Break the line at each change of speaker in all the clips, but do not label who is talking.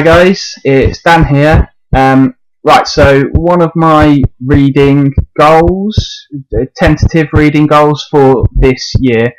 Hi guys, it's Dan here. Right, so one of my reading goals, tentative reading goals for this year,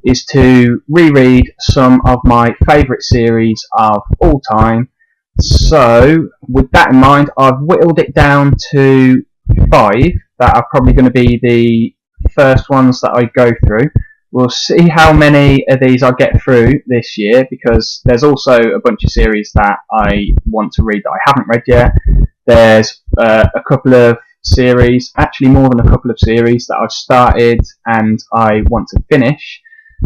is to reread some of my favourite series of all time. So, with that in mind, I've whittled it down to 5 that are probably going to be the first ones that I go through. We'll see how many of these I get through this year, because there's also a bunch of series that I want to read that I haven't read yet. There's a couple of series, actually more than a couple of series, that I've started and I want to finish.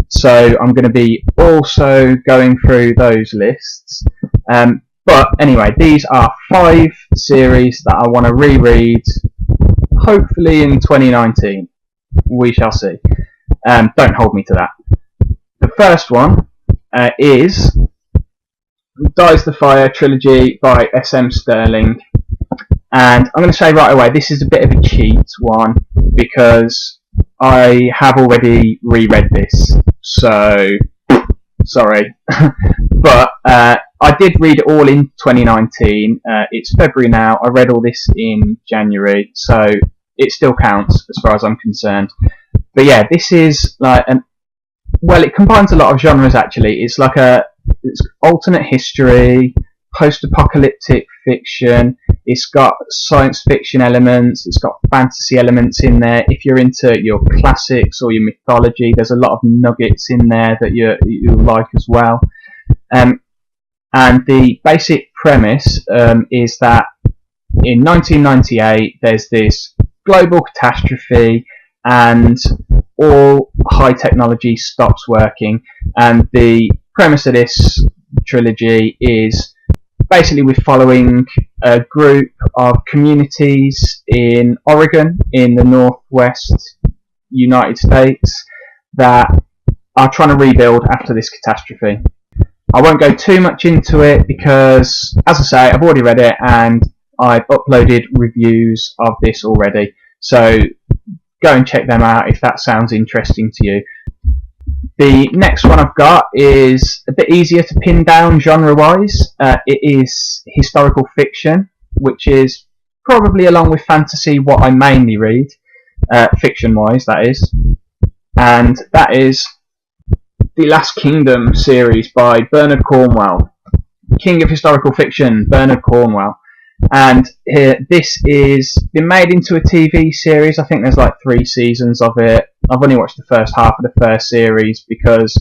So I'm going to be also going through those lists. But anyway, these are 5 series that I want to reread, hopefully in 2019. We shall see. Don't hold me to that. The first one is Dies the Fire Trilogy by S.M. Stirling. And I'm going to say right away, this is a bit of a cheat one, because I have already reread this. So, sorry. But I did read it all in 2019. It's February now. I read all this in January. So, it still counts as far as I'm concerned. But yeah, this is like it combines a lot of genres actually. It's like it's alternate history, post-apocalyptic fiction. It's got science fiction elements. It's got fantasy elements in there. If you're into your classics or your mythology, there's a lot of nuggets in there that you like as well. And the basic premise is that in 1998 there's this global catastrophe, and all high technology stops working. And the premise of this trilogy is basically we're following a group of communities in Oregon, in the northwest United States, that are trying to rebuild after this catastrophe. I won't go too much into it because, as I say, I've already read it and I've uploaded reviews of this already. So go and check them out if that sounds interesting to you. The next one I've got is a bit easier to pin down genre-wise. It is historical fiction, which is probably, along with fantasy, what I mainly read, fiction-wise, that is. And that is The Last Kingdom series by Bernard Cornwell. King of historical fiction, Bernard Cornwell. And this is been made into a TV series. I think there's like 3 seasons of it. I've only watched the first half of the first series because,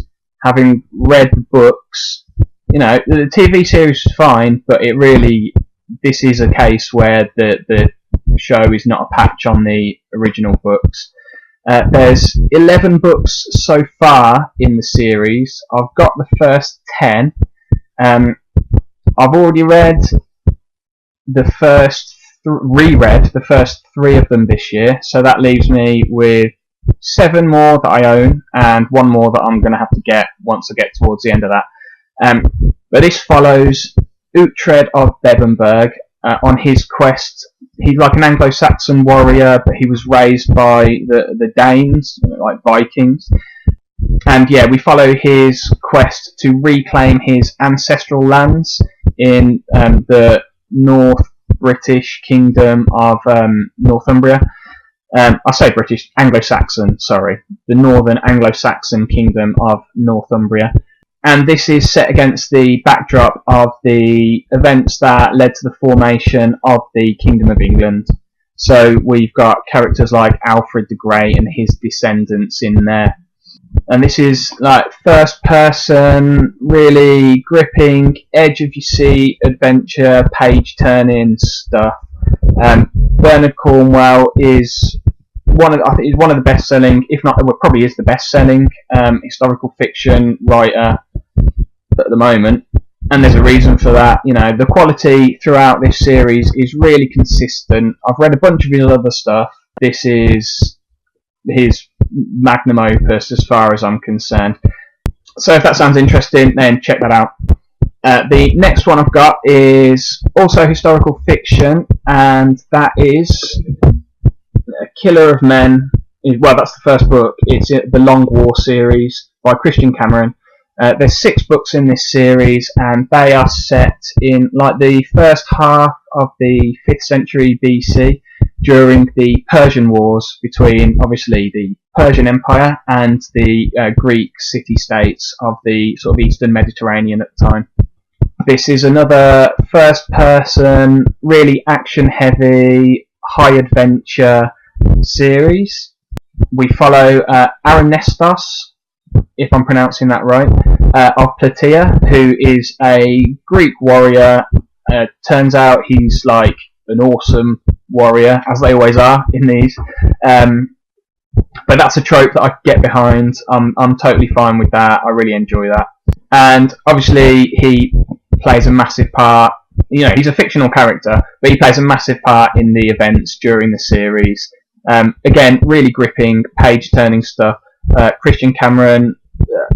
having read the books, the TV series is fine, but this is a case where the show is not a patch on the original books. There's 11 books so far in the series. I've got the first 10. I've already reread the first 3 of them this year, so that leaves me with 7 more that I own and 1 more that I'm going to have to get once I get towards the end of that. But this follows Uhtred of Bebbanburg on his quest. He's like an Anglo-Saxon warrior, but he was raised by the Danes, like Vikings. And yeah, we follow his quest to reclaim his ancestral lands in the North British Kingdom of Northumbria. I say British, Anglo-Saxon, sorry. The Northern Anglo-Saxon Kingdom of Northumbria. And this is set against the backdrop of the events that led to the formation of the Kingdom of England. So we've got characters like Alfred the Great and his descendants in there. And this is like first person, really gripping, edge of your seat adventure, page turning stuff. Bernard Cornwell is one of the best selling, if not, well, probably is the best selling historical fiction writer at the moment. And there's a reason for that. The quality throughout this series is really consistent. I've read a bunch of his other stuff. This is his magnum opus as far as I'm concerned. So if that sounds interesting, then check that out. The next one I've got is also historical fiction, and that is Killer of Men. Well, that's the first book. It's the Long War series by Christian Cameron. There's 6 books in this series, and they are set in like the first half of the 5th century BC, during the Persian Wars between obviously the Persian Empire and the Greek city-states of the sort of Eastern Mediterranean at the time. This is another first-person, really action-heavy, high-adventure series. We follow Aranestos, if I'm pronouncing that right, of Plataea, who is a Greek warrior. Turns out he's like an awesome warrior, as they always are in these. But that's a trope that I get behind. I'm totally fine with that. I really enjoy that. And obviously he plays a massive part. You know, he's a fictional character, but he plays a massive part in the events during the series. Again, really gripping, page-turning stuff. Christian Cameron,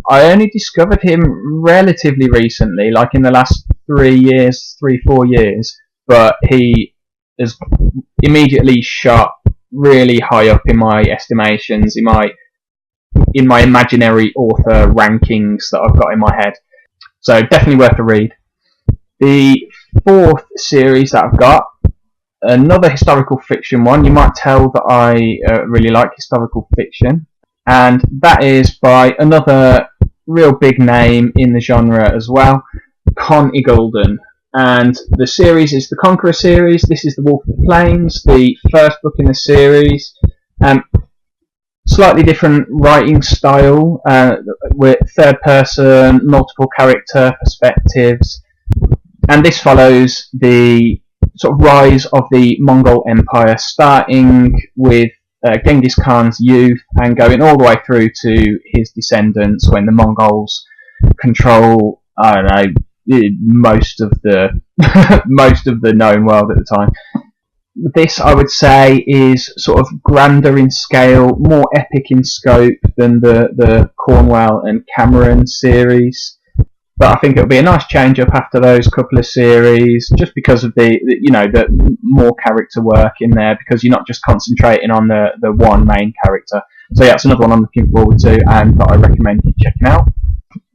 I only discovered him relatively recently, like in the last 4 years, but he has immediately shot really high up in my estimations, in my imaginary author rankings that I've got in my head. So definitely worth a read. The 4th series that I've got, another historical fiction one. You might tell that I really like historical fiction, and that is by another real big name in the genre as well, Conqueror. And the series is the Conqueror series. This is the Wolf of the Plains, the first book in the series. Slightly different writing style, with third person, multiple character perspectives. And this follows the sort of rise of the Mongol Empire, starting with Genghis Khan's youth and going all the way through to his descendants when the Mongols control, I don't know, most of the most of the known world at the time. This, I would say, is sort of grander in scale, more epic in scope than the Cornwell and Cameron series. But I think it'll be a nice change up after those couple of series, just because of the more character work in there, because you're not just concentrating on the one main character. So yeah, it's another one I'm looking forward to and that I recommend you checking out.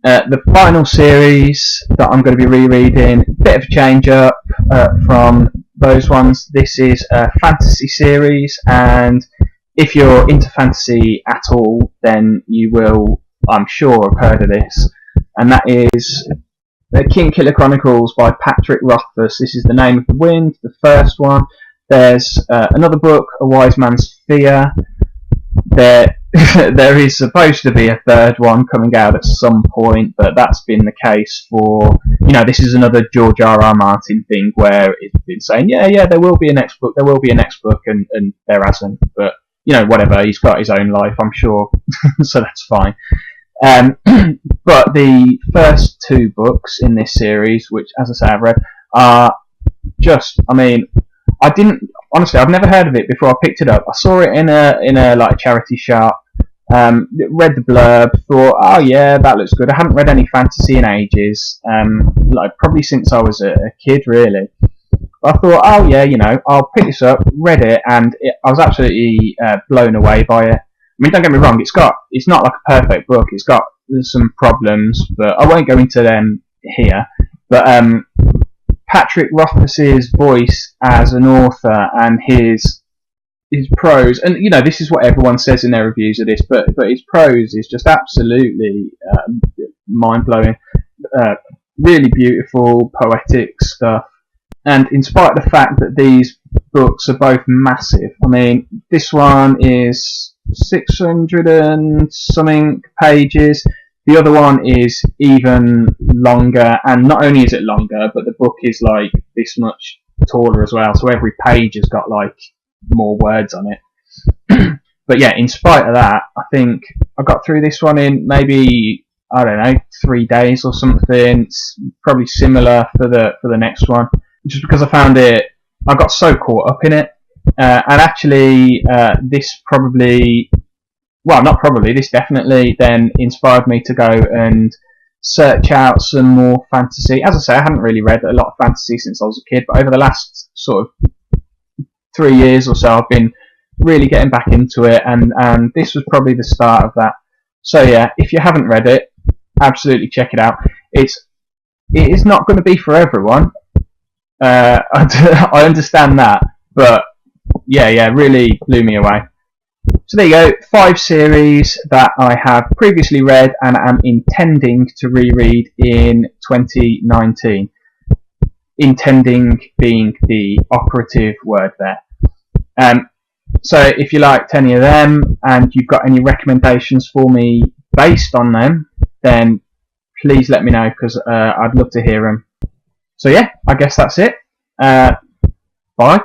The final series that I'm going to be rereading, bit of a change up from those ones. This is a fantasy series, and if you're into fantasy at all, then you will, I'm sure, have heard of this. And that is Kingkiller Chronicles by Patrick Rothfuss. This is The Name of the Wind, the first one. There's another book, A Wise Man's Fear. There is supposed to be a third one coming out at some point, but that's been the case for, this is another George R.R. Martin thing where it's been saying, yeah, there will be a next book, and there hasn't. But, whatever, he's got his own life, I'm sure, so that's fine. But the first 2 books in this series, which, as I say, I've read, are just, honestly, I've never heard of it before I picked it up. I saw it in a like charity shop, read the blurb, thought, oh yeah, that looks good. I haven't read any fantasy in ages, probably since I was a kid, really. But I thought, oh yeah, I'll pick this up, read it, and I was absolutely blown away by it. I mean, don't get me wrong, it's not like a perfect book. It's got some problems, but I won't go into them here. But Patrick Rothfuss's voice as an author and his prose, and this is what everyone says in their reviews of this, but his prose is just absolutely mind-blowing. Really beautiful, poetic stuff. And in spite of the fact that these books are both massive, I mean, this one is 600 and something pages. The other one is even longer, and not only is it longer, but the book is like this much taller as well, so every page has got like more words on it. But yeah, in spite of that, I think I got through this one in maybe, I don't know, 3 days or something. It's probably similar for the next one, just because I got so caught up in it. And actually, this definitely then inspired me to go and search out some more fantasy. As I say, I haven't really read a lot of fantasy since I was a kid, but over the last sort of 3 years or so, I've been really getting back into it, and this was probably the start of that. So yeah, if you haven't read it, absolutely check it out. It is not going to be for everyone. I understand that, but yeah, really blew me away. So there you go, 5 series that I have previously read and am intending to reread in 2019. Intending being the operative word there. So if you liked any of them and you've got any recommendations for me based on them, then please let me know, because I'd love to hear them. So yeah, I guess that's it. Bye.